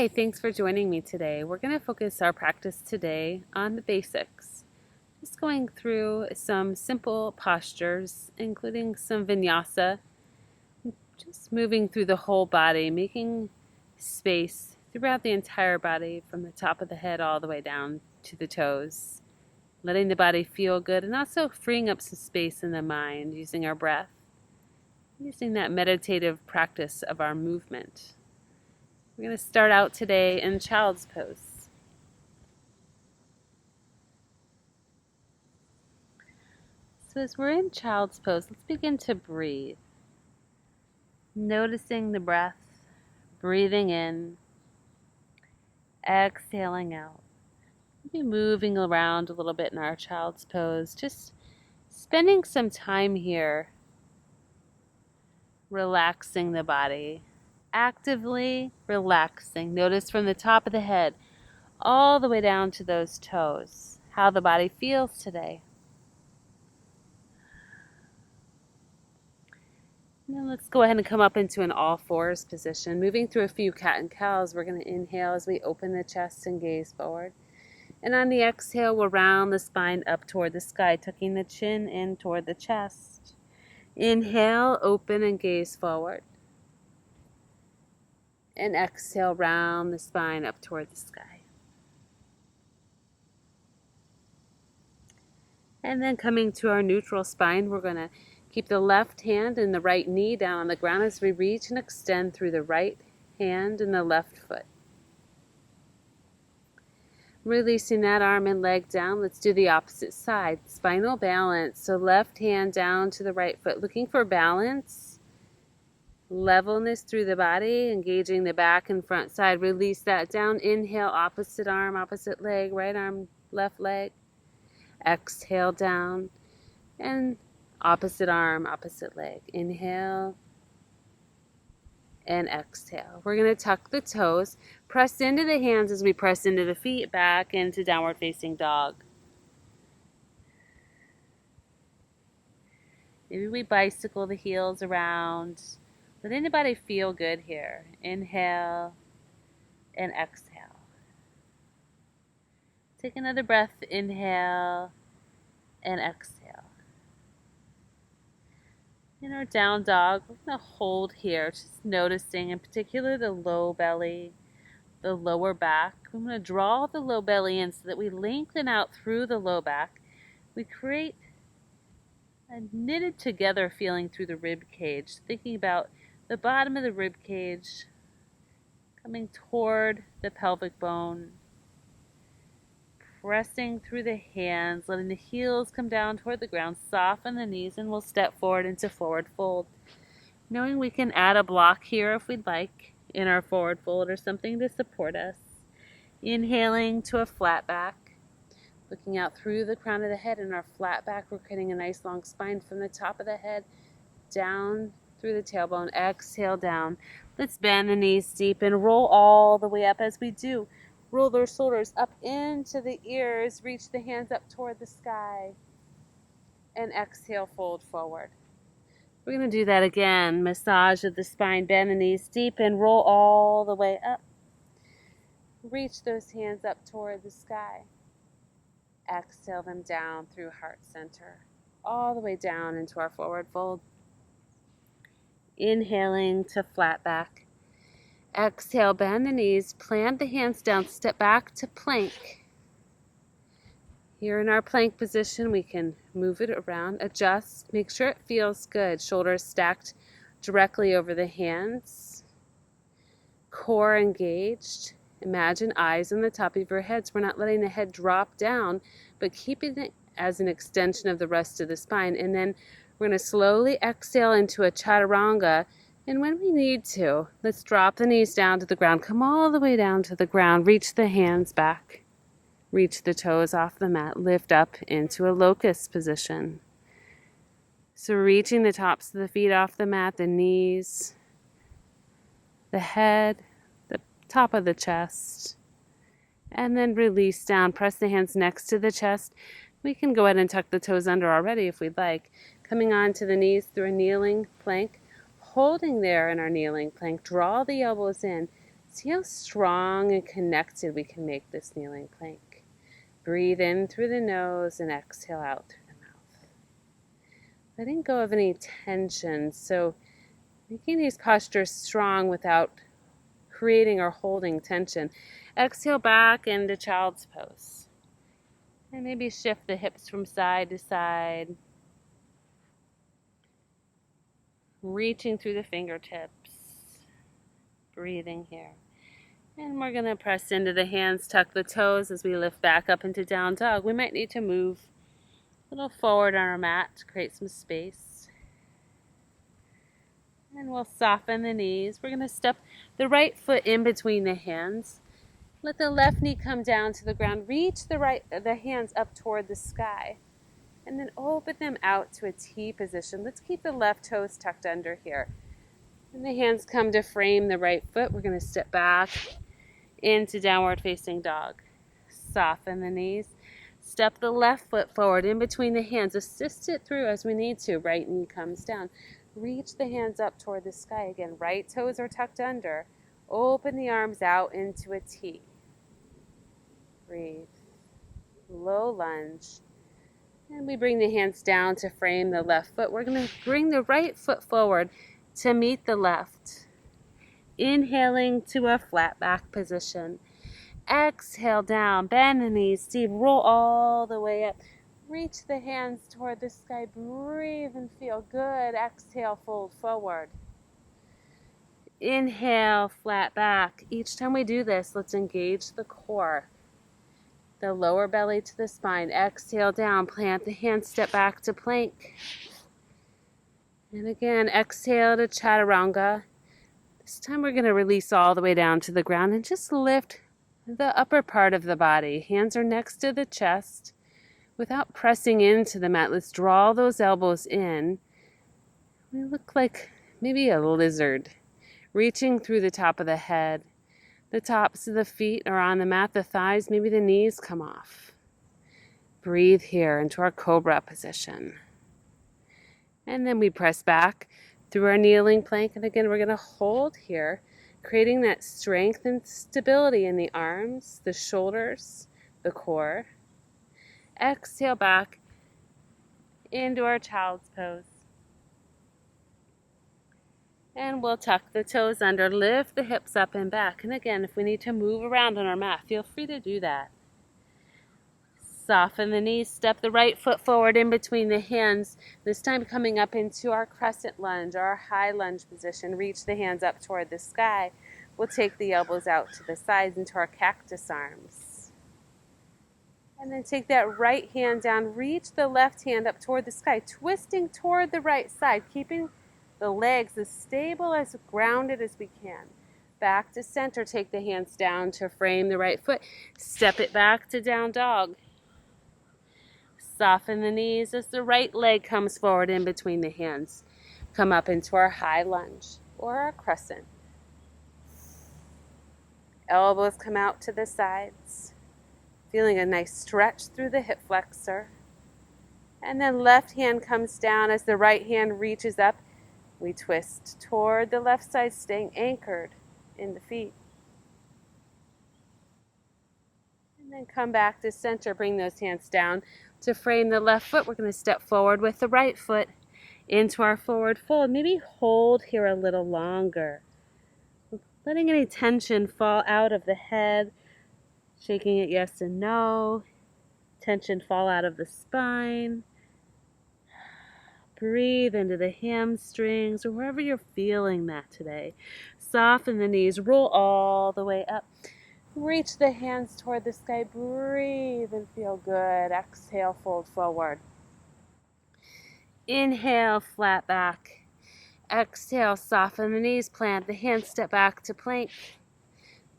Hi, thanks for joining me today. We're going to focus our practice today on the basics. Just going through some simple postures, including some vinyasa, just moving through the whole body, making space throughout the entire body from the top of the head all the way down to the toes. Letting the body feel good and also freeing up some space in the mind using our breath, using that meditative practice of our movement. We're going to start out today in child's pose. So as we're in child's pose, let's begin to breathe. Noticing the breath, breathing in, exhaling out. Maybe moving around a little bit in our child's pose, just spending some time here, relaxing the body, actively relaxing. Notice from the top of the head all the way down to those toes, how the body feels today. Now let's go ahead and come up into an all fours position. Moving through a few cat and cows, we're going to inhale as we open the chest and gaze forward. And on the exhale, we'll round the spine up toward the sky, tucking the chin in toward the chest. Inhale, open and gaze forward. And exhale, round the spine up toward the sky. And then coming to our neutral spine, we're going to keep the left hand and the right knee down on the ground as we reach and extend through the right hand and the left foot. Releasing that arm and leg down, let's do the opposite side. Spinal balance, so left hand down to the right foot, looking for balance, levelness through the body, engaging the back and front side. Release that down. Inhale, opposite arm, opposite leg, right arm, left leg. Exhale down and opposite arm, opposite leg. Inhale and exhale. We're going to tuck the toes, press into the hands as we press into the feet, back into downward facing dog. Maybe we bicycle the heels around. Let anybody feel good here. Inhale and exhale. Take another breath. Inhale and exhale. In our down dog, we're going to hold here, just noticing in particular the low belly, the lower back. I'm going to draw the low belly in so that we lengthen out through the low back. We create a knitted together feeling through the rib cage, thinking about the bottom of the rib cage coming toward the pelvic bone. Pressing through the hands, letting the heels come down toward the ground, soften the knees, and we'll step forward into forward fold. Knowing we can add a block here if we'd like in our forward fold or something to support us. Inhaling to a flat back, looking out through the crown of the head and our flat back. We're creating a nice long spine from the top of the head down through the tailbone. Exhale down. Let's bend the knees deep and roll all the way up as we do. Roll their shoulders up into the ears. Reach the hands up toward the sky. And exhale, fold forward. We're going to do that again. Massage of the spine. Bend the knees deep and roll all the way up. Reach those hands up toward the sky. Exhale them down through heart center. All the way down into our forward fold. Inhaling to flat back. Exhale, bend the knees, plant the hands down, step back to plank. Here in our plank position, we can move it around, adjust, make sure it feels good. Shoulders stacked directly over the hands. Core engaged. Imagine eyes on the top of your heads. We're not letting the head drop down, but keeping it as an extension of the rest of the spine. And then we're going to slowly exhale into a chaturanga. And when we need to, let's drop the knees down to the ground. Come all the way down to the ground. Reach the hands back. Reach the toes off the mat. Lift up into a locust position. So reaching the tops of the feet off the mat, the knees, the head, the top of the chest. And then release down. Press the hands next to the chest. We can go ahead and tuck the toes under already if we'd like. Coming onto the knees through a kneeling plank. Holding there in our kneeling plank, draw the elbows in, See how strong and connected we can make this kneeling plank. Breathe in through the nose and exhale out through the mouth. Letting go of any tension, so making these postures strong without creating or holding tension. Exhale back into child's pose. And maybe shift the hips from side to side. Reaching through the fingertips. Breathing here. And we're going to press into the hands, tuck the toes as we lift back up into down dog. We might need to move a little forward on our mat to create some space. And we'll soften the knees. We're going to step the right foot in between the hands. Let the left knee come down to the ground. Reach the hands up toward the sky. And then open them out to a T position. Let's keep the left toes tucked under here. And the hands come to frame the right foot. We're going to step back into downward facing dog. Soften the knees. Step the left foot forward in between the hands. Assist it through as we need to. Right knee comes down. Reach the hands up toward the sky again. Right toes are tucked under. Open the arms out into a T. Breathe. Low lunge. And we bring the hands down to frame the left foot. We're going to bring the right foot forward to meet the left. Inhaling to a flat back position. Exhale down, bend the knees deep, roll all the way up. Reach the hands toward the sky, breathe and feel good. Exhale, fold forward. Inhale, flat back. Each time we do this, let's engage the core. The lower belly to the spine. Exhale down, plant the hands, step back to plank. And again, exhale to chaturanga. This time we're going to release all the way down to the ground and just lift the upper part of the body. Hands are next to the chest. Without pressing into the mat, let's draw those elbows in. We look like maybe a lizard, reaching through the top of the head. The tops of the feet are on the mat, the thighs, maybe the knees come off. Breathe here into our cobra position. And then we press back through our kneeling plank. And again, we're going to hold here, creating that strength and stability in the arms, the shoulders, the core. Exhale back into our child's pose. And we'll tuck the toes under, lift the hips up and back. And again, if we need to move around on our mat, feel free to do that. Soften the knees, step the right foot forward in between the hands, this time coming up into our crescent lunge, our high lunge position. Reach the hands up toward the sky. We'll take the elbows out to the sides into our cactus arms. And then take that right hand down, reach the left hand up toward the sky, twisting toward the right side, keeping the legs as stable, as grounded as we can. Back to center, take the hands down to frame the right foot. Step it back to down dog. Soften the knees as the right leg comes forward in between the hands. Come up into our high lunge or our crescent. Elbows come out to the sides. Feeling a nice stretch through the hip flexor. And then left hand comes down as the right hand reaches up. We twist toward the left side, staying anchored in the feet. And then come back to center. Bring those hands down to frame the left foot. We're going to step forward with the right foot into our forward fold. Maybe hold here a little longer. Letting any tension fall out of the head. Shaking it yes and no. Tension fall out of the spine. Breathe into the hamstrings or wherever you're feeling that today. Soften the knees. Roll all the way up. Reach the hands toward the sky. Breathe and feel good. Exhale, fold forward. Inhale, flat back. Exhale, soften the knees. Plant the hands, step back to plank.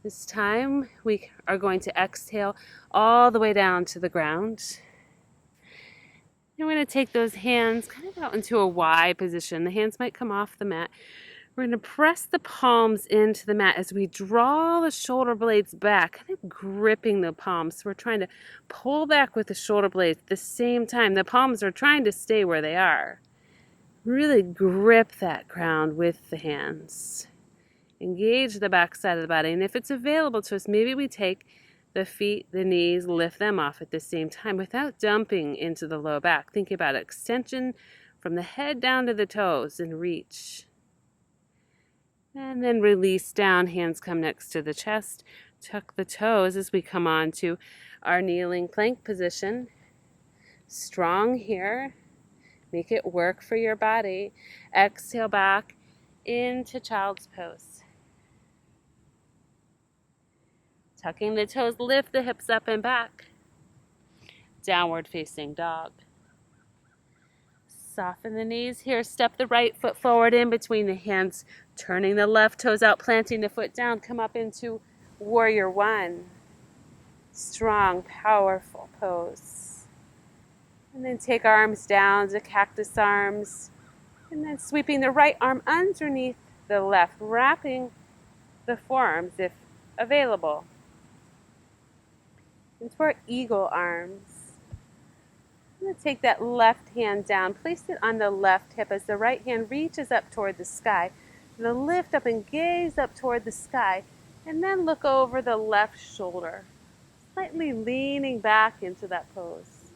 This time we are going to exhale all the way down to the ground. And we're going to take those hands kind of out into a Y position. The hands might come off the mat. We're going to press the palms into the mat as we draw the shoulder blades back, kind of gripping the palms. So we're trying to pull back with the shoulder blades at the same time. The palms are trying to stay where they are. Really grip that ground with the hands. Engage the back side of the body. And if it's available to us, maybe we take the feet, the knees, lift them off at the same time without dumping into the low back. Think about extension from the head down to the toes and reach. And then release down, hands come next to the chest. Tuck the toes as we come on to our kneeling plank position. Strong here. Make it work for your body. Exhale back into child's pose. Tucking the toes, lift the hips up and back. Downward facing dog. Soften the knees here. Step the right foot forward in between the hands. Turning the left toes out, planting the foot down. Come up into warrior one. Strong, powerful pose. And then take arms down to cactus arms. And then sweeping the right arm underneath the left, wrapping the forearms if available. Into our eagle arms. I'm going to take that left hand down, place it on the left hip as the right hand reaches up toward the sky. I'm going to lift up and gaze up toward the sky, and then look over the left shoulder, slightly leaning back into that pose.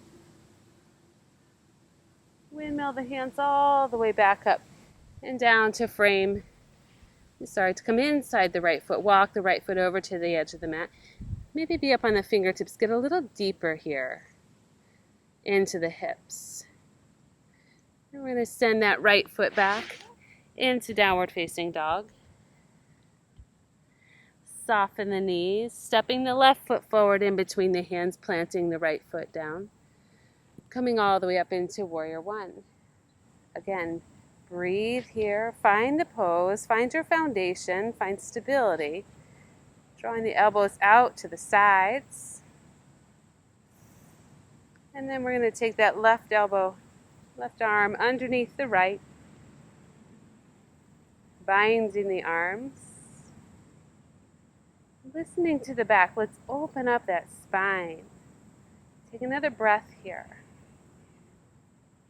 Windmill the hands all the way back up and down to frame. To come inside the right foot, walk the right foot over to the edge of the mat. Maybe be up on the fingertips, get a little deeper here into the hips. And we're going to send that right foot back into downward facing dog. Soften the knees, stepping the left foot forward in between the hands, planting the right foot down. Coming all the way up into warrior one. Again, breathe here, find the pose, find your foundation, find stability. Drawing the elbows out to the sides. And then we're going to take that left arm underneath the right, binding the arms. Listening to the back, let's open up that spine. Take another breath here.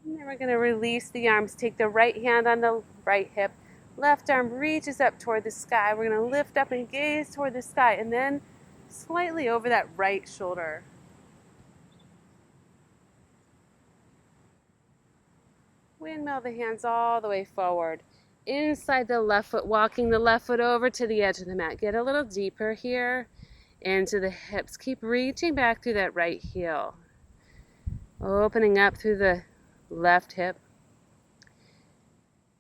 And then we're going to release the arms. Take the right hand on the right hip. Left arm reaches up toward the sky. We're going to lift up and gaze toward the sky, and then slightly over that right shoulder. Windmill the hands all the way forward. Inside the left foot, walking the left foot over to the edge of the mat. Get a little deeper here into the hips. Keep reaching back through that right heel. Opening up through the left hip.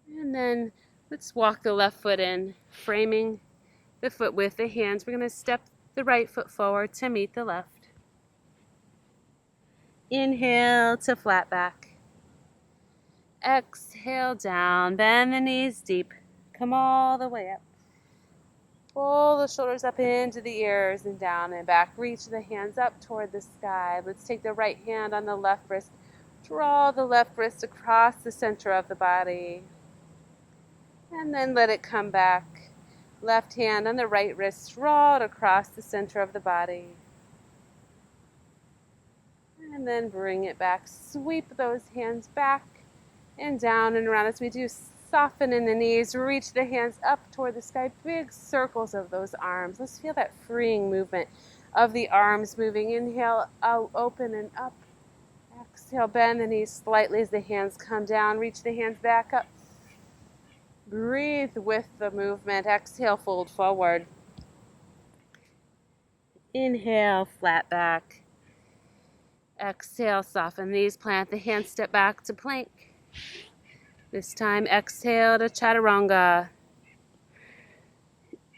And then let's walk the left foot in, framing the foot with the hands. We're going to step the right foot forward to meet the left. Inhale to flat back. Exhale down, bend the knees deep. Come all the way up. Pull the shoulders up into the ears and down and back. Reach the hands up toward the sky. Let's take the right hand on the left wrist. Draw the left wrist across the center of the body. And then let it come back. Left hand on the right wrist. Draw it across the center of the body. And then bring it back. Sweep those hands back and down and around as we do. Soften in the knees, reach the hands up toward the sky, big circles of those arms. Let's feel that freeing movement of the arms moving. Inhale, out, open and up. Exhale, bend the knees slightly as the hands come down. Reach the hands back up. Breathe with the movement. Exhale, fold forward. Inhale, flat back. Exhale, soften the knees, plant the hands, step back to plank. This time, exhale to chaturanga.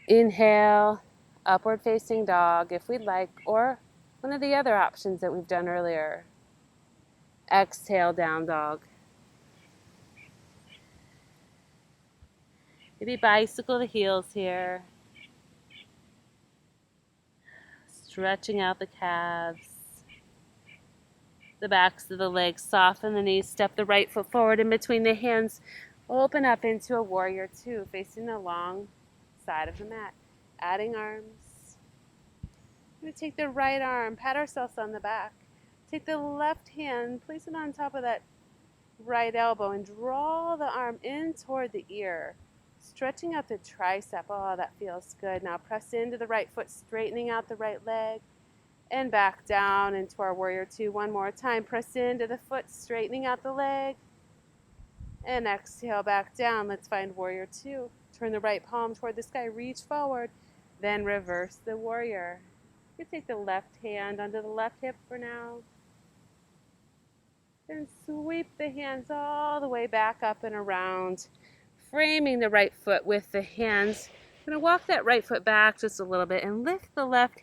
Inhale, upward facing dog if we'd like, or one of the other options that we've done earlier. Exhale, down dog. Maybe bicycle the heels here. Stretching out the calves. The backs of the legs, soften the knees, step the right foot forward in between the hands, open up into a warrior two, facing the long side of the mat. Adding arms. We're going to take the right arm, pat ourselves on the back. Take the left hand, place it on top of that right elbow, and draw the arm in toward the ear. stretching out the tricep. Oh, that feels good. Now press into the right foot, straightening out the right leg, and back down into our warrior two. One more time. Press into the foot, straightening out the leg, and exhale back down. Let's find warrior two. Turn the right palm toward the sky, reach forward, then reverse the warrior. You can take the left hand under the left hip for now. Then sweep the hands all the way back up and around, framing the right foot with the hands. I'm going to walk that right foot back just a little bit and lift the left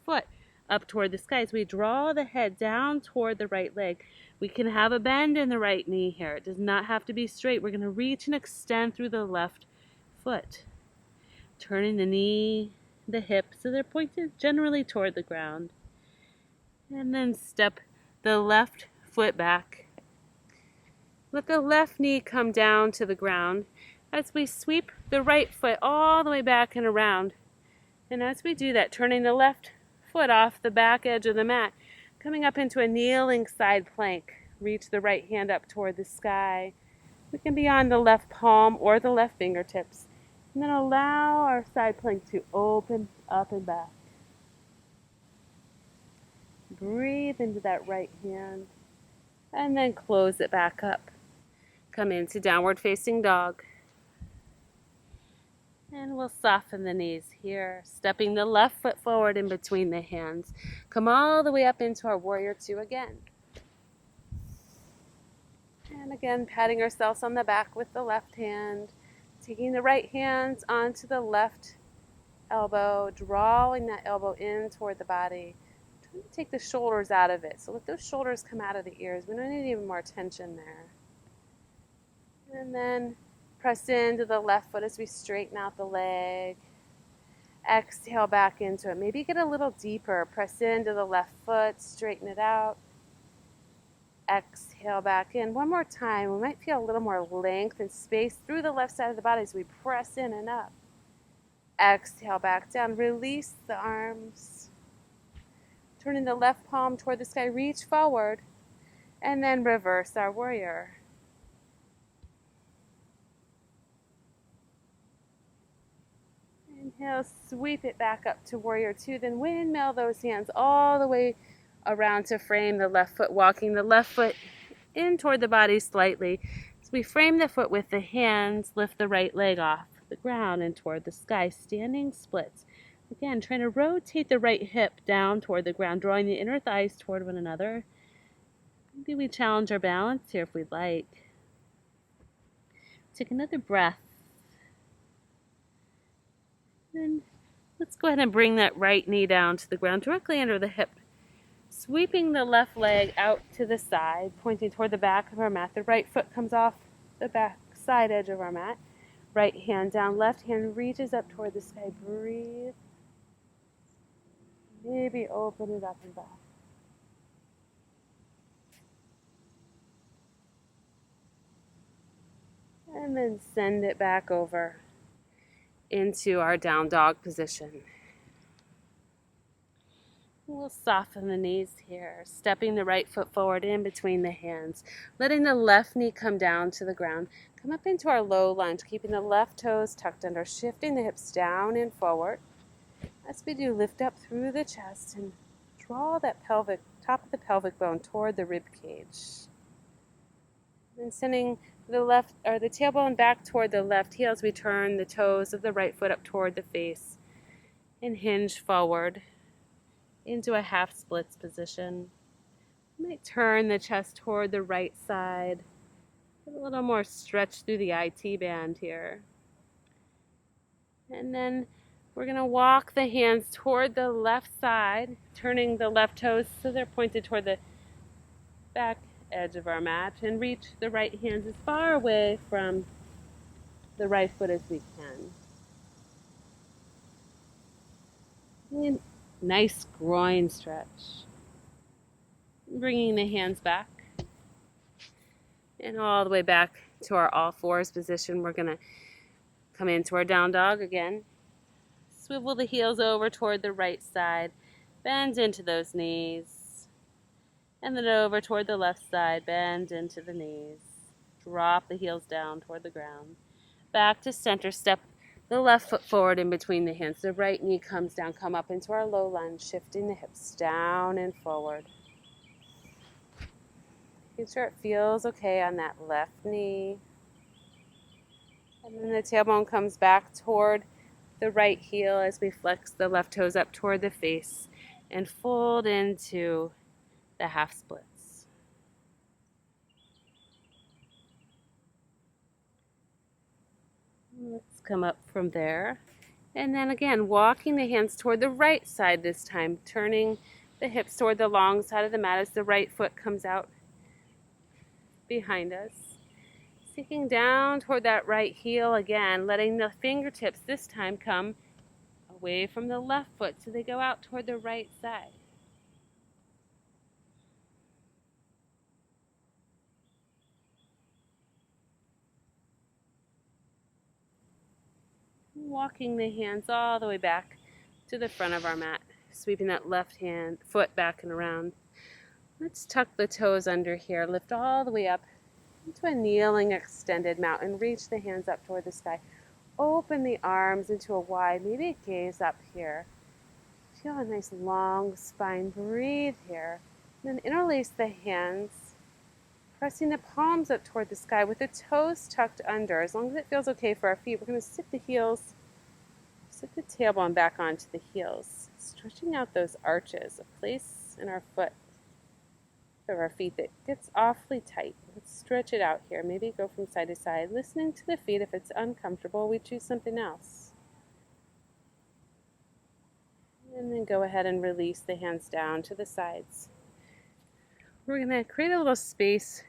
foot up toward the sky as we draw the head down toward the right leg. We can have a bend in the right knee here. It does not have to be straight. We're going to reach and extend through the left foot, turning the knee, the hip, so they're pointed generally toward the ground. And then step the left foot back. Let the left knee come down to the ground as we sweep the right foot all the way back and around. And as we do that, turning the left foot off the back edge of the mat, coming up into a kneeling side plank. Reach the right hand up toward the sky. We can be on the left palm or the left fingertips. And then allow our side plank to open up and back. Breathe into that right hand and then close it back up. Come into downward facing dog. And we'll soften the knees here, stepping the left foot forward in between the hands. Come all the way up into our warrior two again. And again, patting ourselves on the back with the left hand, taking the right hands onto the left elbow, drawing that elbow in toward the body. Trying to take the shoulders out of it. So let those shoulders come out of the ears. We don't need even more tension there. And then press into the left foot as we straighten out the leg. Exhale back into it. Maybe get a little deeper. Press into the left foot, straighten it out. Exhale back in. One more time. We might feel a little more length and space through the left side of the body as we press in and up. Exhale back down. Release the arms. Turning the left palm toward the sky. Reach forward. And then reverse our warrior. Inhale, sweep it back up to warrior two. Then windmill those hands all the way around to frame the left foot, walking the left foot in toward the body slightly. As we frame the foot with the hands, lift the right leg off the ground and toward the sky, standing splits. Again, trying to rotate the right hip down toward the ground, drawing the inner thighs toward one another. Maybe we challenge our balance here if we'd like. Take another breath. Then let's go ahead and bring that right knee down to the ground, directly under the hip. Sweeping the left leg out to the side, pointing toward the back of our mat. The right foot comes off the back side edge of our mat. Right hand down, left hand reaches up toward the sky. Breathe. Maybe open it up and back. And then send it back over into our down dog position. We'll soften the knees here, stepping the right foot forward in between the hands, letting the left knee come down to the ground. Come up into our low lunge, keeping the left toes tucked under, shifting the hips down and forward. As we do, lift up through the chest and draw that top of the pelvic bone toward the rib cage. And sending the tailbone back toward the left heel as we turn the toes of the right foot up toward the face and hinge forward into a half splits position. You might turn the chest toward the right side. Get a little more stretch through the IT band here. And then we're going to walk the hands toward the left side, turning the left toes so they're pointed toward the back edge of our mat, and reach the right hands as far away from the right foot as we can. And nice groin stretch. Bringing the hands back and all the way back to our all fours position. We're going to come into our down dog again. Swivel the heels over toward the right side. Bend into those knees. And then over toward the left side. Bend into the knees. Drop the heels down toward the ground. back to center. Step the left foot forward in between the hands. The right knee comes down. Come up into our low lunge, shifting the hips down and forward. Making sure it feels okay on that left knee. And then the tailbone comes back toward the right heel as we flex the left toes up toward the face and fold into the half splits. Let's come up from there. And then again, walking the hands toward the right side this time, turning the hips toward the long side of the mat as the right foot comes out behind us. Sinking down toward that right heel again, letting the fingertips this time come away from the left foot so they go out toward the right side. Walking the hands all the way back to the front of our mat, sweeping that left hand foot back and around. Let's tuck the toes under here, lift all the way up into a kneeling extended mountain. Reach the hands up toward the sky. Open the arms into a wide, maybe gaze up here. Feel a nice long spine. Breathe here. And then interlace the hands, pressing the palms up toward the sky with the toes tucked under. As long as it feels okay for our feet, we're going to sit the tailbone back onto the heels, stretching out those arches, a place in our foot of our feet that gets awfully tight. Let's stretch it out here. Maybe go from side to side, listening to the feet. If it's uncomfortable, we choose something else. And then go ahead and release the hands down to the sides. We're going to create a little space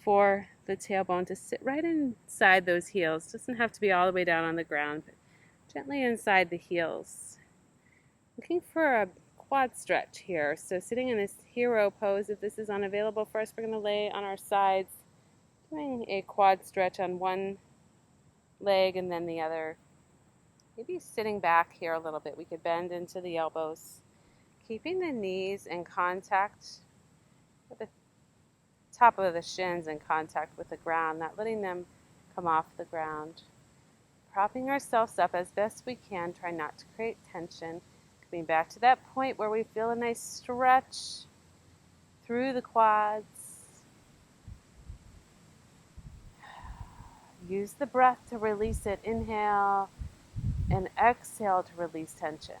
for the tailbone to sit right inside those heels. It doesn't have to be all the way down on the ground, but gently inside the heels. Looking for a quad stretch here. So sitting in this hero pose, if this is unavailable for us, we're going to lay on our sides, doing a quad stretch on one leg and then the other. Maybe sitting back here a little bit. We could bend into the elbows, keeping the knees in contact with the top of the shins in contact with the ground, not letting them come off the ground. Propping ourselves up as best we can, try not to create tension. Coming back to that point where we feel a nice stretch through the quads. Use the breath to release it. Inhale and exhale to release tension.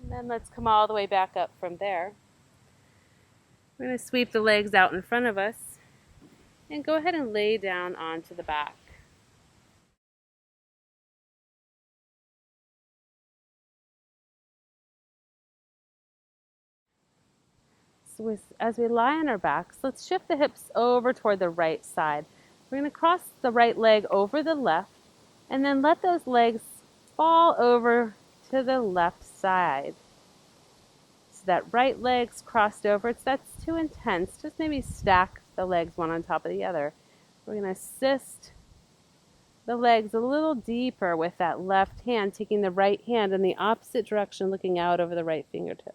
And then let's come all the way back up from there. We're going to sweep the legs out in front of us and go ahead and lay down onto the back. So as we lie on our backs, let's shift the hips over toward the right side. We're going to cross the right leg over the left and then let those legs fall over to the left side. So that right leg's crossed over. That's too intense. Just maybe stack the legs one on top of the other. We're going to assist the legs a little deeper with that left hand, taking the right hand in the opposite direction, looking out over the right fingertips.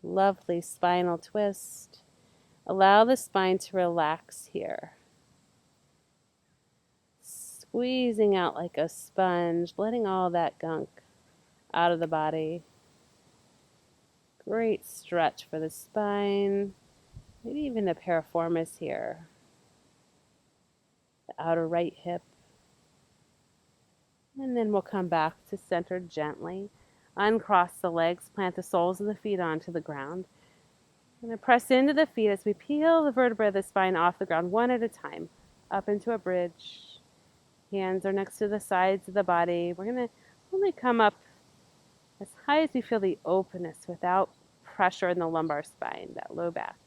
Lovely spinal twist. Allow the spine to relax here. Squeezing out like a sponge, letting all that gunk out of the body. Great stretch for the spine. Maybe even the piriformis here. The outer right hip. And then we'll come back to center gently. Uncross the legs, plant the soles of the feet onto the ground. I'm going to press into the feet as we peel the vertebrae of the spine off the ground one at a time. Up into a bridge. Hands are next to the sides of the body. We're going to only come up as high as we feel the openness without pressure in the lumbar spine, that low back.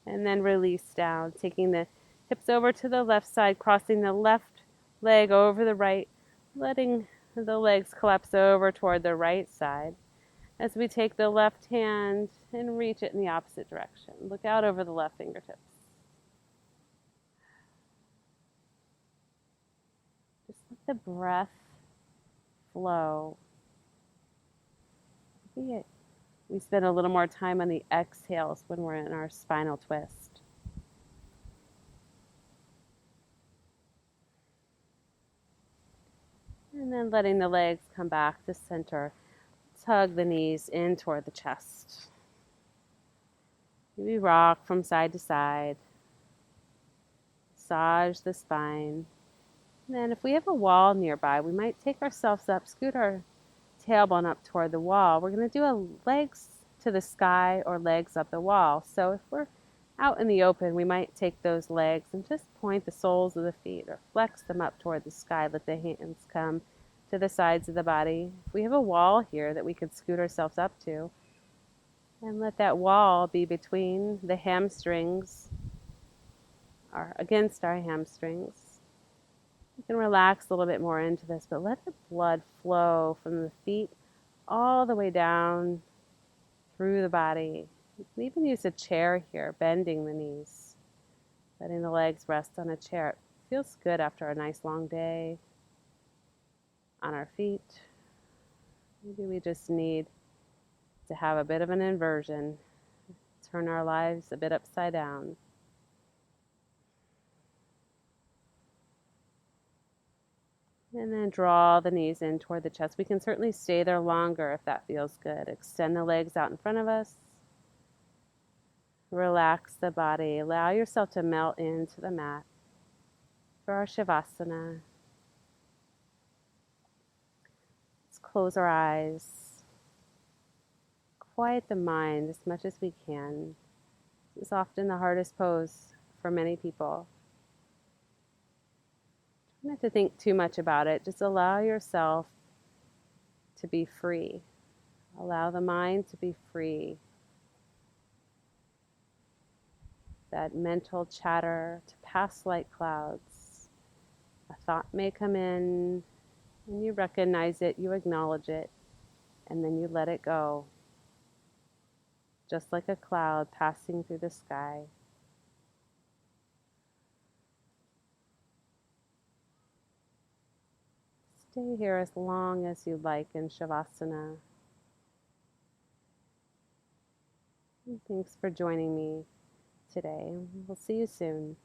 And then release down, taking the hips over to the left side, crossing the left leg over the right, letting the legs collapse over toward the right side. As we take the left hand and reach it in the opposite direction. Look out over the left fingertips. Just let the breath flow. We spend a little more time on the exhales when we're in our spinal twist. then letting the legs come back to center. Tug the knees in toward the chest. Maybe rock from side to side. Massage the spine. And then if we have a wall nearby, we might take ourselves up, scoot our tailbone up toward the wall. We're going to do a legs to the sky or legs up the wall. So if we're out in the open, we might take those legs and just point the soles of the feet or flex them up toward the sky. Let the hands come to the sides of the body. If we have a wall here that we could scoot ourselves up to, and let that wall be between the hamstrings or against our hamstrings. You can relax a little bit more into this, but let the blood flow from the feet all the way down through the body. You can even use a chair here, bending the knees, letting the legs rest on a chair. It feels good after a nice long day on our feet. Maybe we just need to have a bit of an inversion, turn our lives a bit upside down. And then draw the knees in toward the chest. We can certainly stay there longer if that feels good. Extend the legs out in front of us. Relax the body. Allow yourself to melt into the mat for our Shavasana. Let's close our eyes. Quiet the mind as much as we can. This is often the hardest pose for many people. Try not to think too much about it. Just allow yourself to be free. Allow the mind to be free. That mental chatter to pass like clouds. A thought may come in, and you recognize it, you acknowledge it, and then you let it go. Just like a cloud passing through the sky. Stay here as long as you like in Shavasana. And thanks for joining me today. We'll see you soon.